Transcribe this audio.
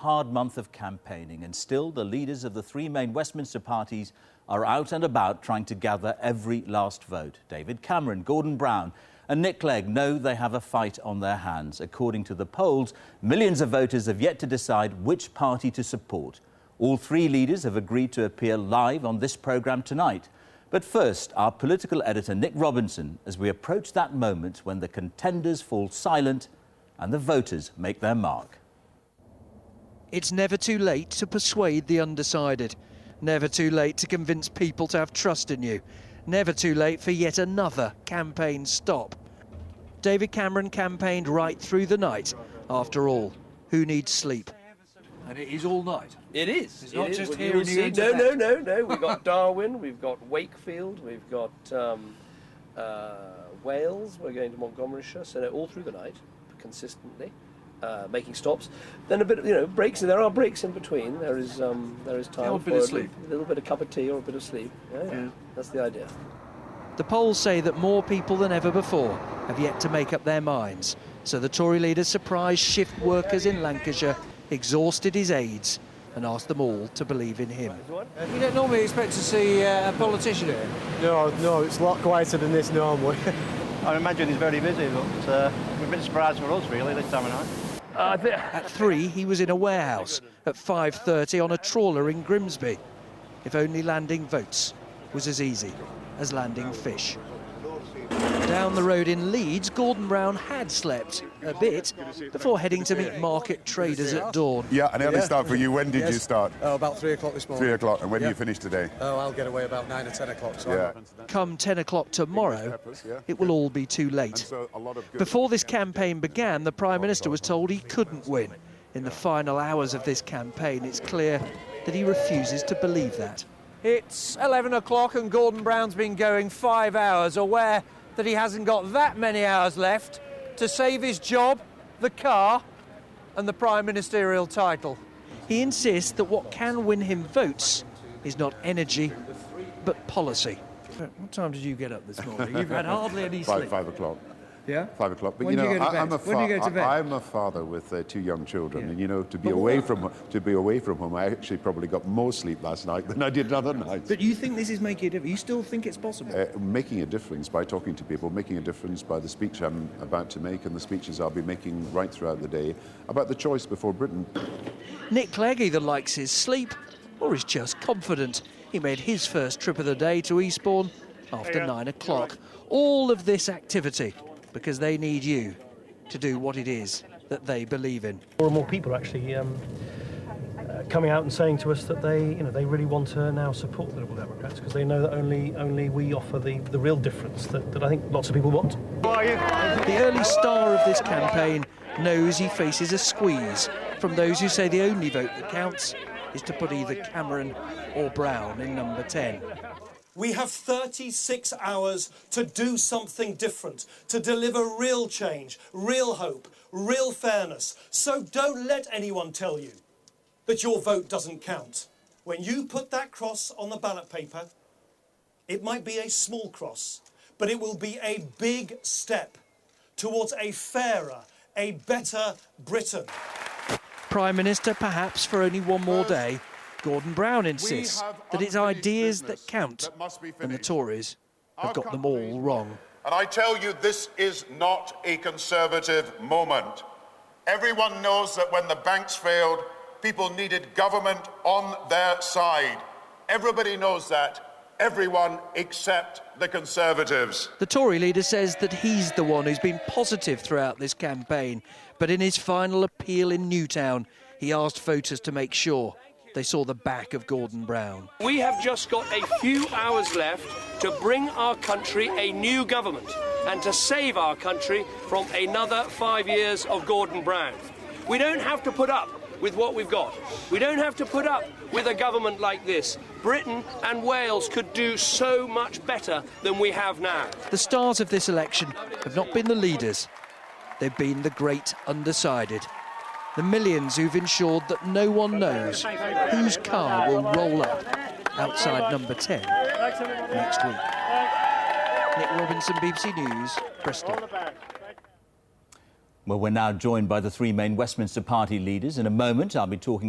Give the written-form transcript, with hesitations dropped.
hard month of campaigning, and still the leaders of the three main Westminster parties are out and about trying to gather every last vote. David Cameron, Gordon Brown and Nick Clegg know they have a fight on their hands. According to the polls, millions of voters have yet to decide which party to support. All three leaders have agreed to appear live on this programme tonight. But first, our political editor Nick Robinson, as we approach that moment when the contenders fall silent and the voters make their mark. It's never too late to persuade the undecided. Never too late to convince people to have trust in you. Never too late for yet another campaign stop. David Cameron campaigned right through the night. After all, who needs sleep? And it is all night. It is. It's not it just is. here and you No. We've got Darwin, we've got Wakefield, we've got Wales, we're going to Montgomeryshire, so all through the night, consistently, making stops. Then a bit of, breaks, there are breaks in between. There is time a for bit of sleep. A little bit of cup of tea or a bit of sleep. Yeah. That's the idea. The polls say that more people than ever before have yet to make up their minds. So the Tory leader's surprise shift workers in Lancashire exhausted his aides and asked them all to believe in him. You don't normally expect to see a politician here? No, it's a lot quieter than this normally. I imagine he's very busy, but a bit surprised for us, really, this time of night. At 3, he was in a warehouse. At 5:30 on a trawler in Grimsby. If only landing votes was as easy as landing fish. Down the road in Leeds, Gordon Brown had slept a bit before heading to meet market traders at dawn. Yeah, an early start for you. When did you start? Oh, about 3 o'clock this morning. 3 o'clock. And when do you finish today? Oh, I'll get away about 9 or 10 o'clock. So yeah. Come 10 o'clock tomorrow, it will all be too late. Before this campaign began, the Prime Minister was told he couldn't win. In the final hours of this campaign, it's clear that he refuses to believe that. It's 11 o'clock and Gordon Brown's been going 5 hours, aware that he hasn't got that many hours left to save his job, the car and the Prime Ministerial title. He insists that what can win him votes is not energy, but policy. What time did you get up this morning? You've had hardly any sleep. 5 o'clock. Yeah? 5 o'clock. But When do you go to bed? When do you go to bed? I'm a father with 2 young children, and to be away from home, I actually probably got more sleep last night than I did other nights. But you think this is making a difference? You still think it's possible? Making a difference by talking to people, making a difference by the speech I'm about to make and the speeches I'll be making right throughout the day about the choice before Britain. Nick Clegg either likes his sleep or is just confident. He made his first trip of the day to Eastbourne after 9 o'clock. All of this activity because they need you to do what it is that they believe in. More and more people are actually coming out and saying to us that they really want to now support the Liberal Democrats because they know that only we offer the real difference that I think lots of people want. The early star of this campaign knows he faces a squeeze from those who say the only vote that counts is to put either Cameron or Brown in number 10. We have 36 hours to do something different, to deliver real change, real hope, real fairness. So don't let anyone tell you that your vote doesn't count. When you put that cross on the ballot paper, it might be a small cross, but it will be a big step towards a fairer, a better Britain. Prime Minister, perhaps for only one more day, Gordon Brown insists that it's ideas that count, and the Tories have got them all wrong. And I tell you, this is not a Conservative moment. Everyone knows that when the banks failed, people needed government on their side. Everybody knows that. Everyone except the Conservatives. The Tory leader says that he's the one who's been positive throughout this campaign, but in his final appeal in Newtown, he asked voters to make sure they saw the back of Gordon Brown. We have just got a few hours left to bring our country a new government and to save our country from another 5 years of Gordon Brown. We don't have to put up with what we've got. We don't have to put up with a government like this. Britain and Wales could do so much better than we have now. The stars of this election have not been the leaders. They've been the great undecided. The millions who've ensured that no one knows whose car will roll up outside number 10 next week. Nick Robinson, BBC News, Bristol. Well, we're now joined by the three main Westminster Party leaders. In a moment, I'll be talking